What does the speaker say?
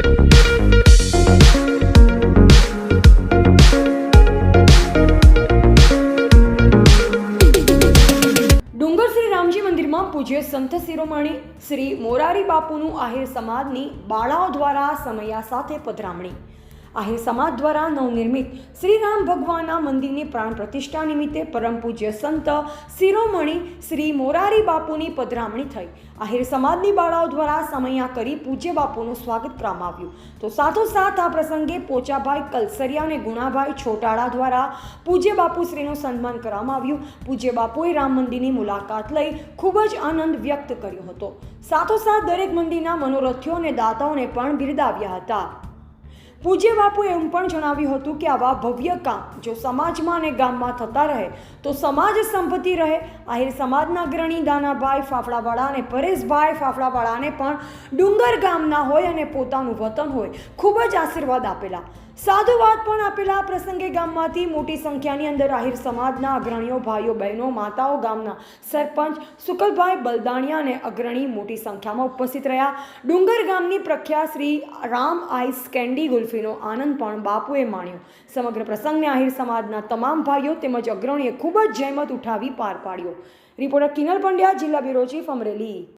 ડુંગર શ્રી રામજી મંદિરમાં પૂજ્ય સંત શિરોમણી શ્રી મોરારી બાપુનું આહિર સમાજની બાળાઓ દ્વારા સમયા સાથે પધરામણી। આહિર સમાજ દ્વારા નવનિર્મિત શ્રી રામ ભગવાનના મંદિરની પ્રાણ પ્રતિષ્ઠા નિમિત્તે પરમ પૂજ્ય સંત શિરોમણી શ્રી મોરારી બાપુની પધરામણી થઈ। આહિર સમાજની બાળાઓ દ્વારા સમયા કરી પૂજ્ય બાપુનું સ્વાગત કરવામાં આવ્યું। તો સાથોસાથ આ પ્રસંગે પોચાભાઈ કલસરિયા અને ગુણાભાઈ છોટાળા દ્વારા પૂજ્ય બાપુશ્રીનું સન્માન કરવામાં આવ્યું। પૂજ્ય બાપુએ રામ મંદિરની મુલાકાત લઈ ખૂબ જ આનંદ વ્યક્ત કર્યો હતો। સાથોસાથ દરેક મંદિરના મનોરથીઓ અને દાતાઓને પણ બિરદાવ્યા હતા। પૂજ્ય બાપુએ એમ પણ જણાવ્યું હતું કે આવા ભવ્ય કામ જો સમાજમાં અને ગામમાં થતા રહે તો સમાજ સંપત્તિ રહે। આહિર સમાજના અગ્રણી દાનાભાઈ ફાફડાવાળા અને પરેશભાઈ ફાફડાવાળાને પણ ડુંગર ગામના હોય અને પોતાનું વતન હોય ખૂબ જ આશીર્વાદ આપેલા, સાધુવાદ પણ આપેલા। આ પ્રસંગે ગામમાંથી મોટી સંખ્યાની અંદર આહિર સમાજના અગ્રણીઓ, ભાઈઓ, બહેનો, માતાઓ, ગામના સરપંચ શુકલભાઈ બલદાણિયા અને અગ્રણી મોટી સંખ્યામાં ઉપસ્થિત રહ્યા। ડુંગર ગામની પ્રખ્યાત શ્રી રામ આઈસ કેન્ડી ગુલ્ફીનો આનંદ પણ બાપુએ માણ્યો। સમગ્ર પ્રસંગને આહિર સમાજના તમામ ભાઈઓ તેમજ અગ્રણીએ ખૂબ જ જહેમત ઉઠાવી પાર પાડ્યો। રિપોર્ટર કિનલ પંડ્યા, જિલ્લા બ્યુરો ચીફ, અમરેલી।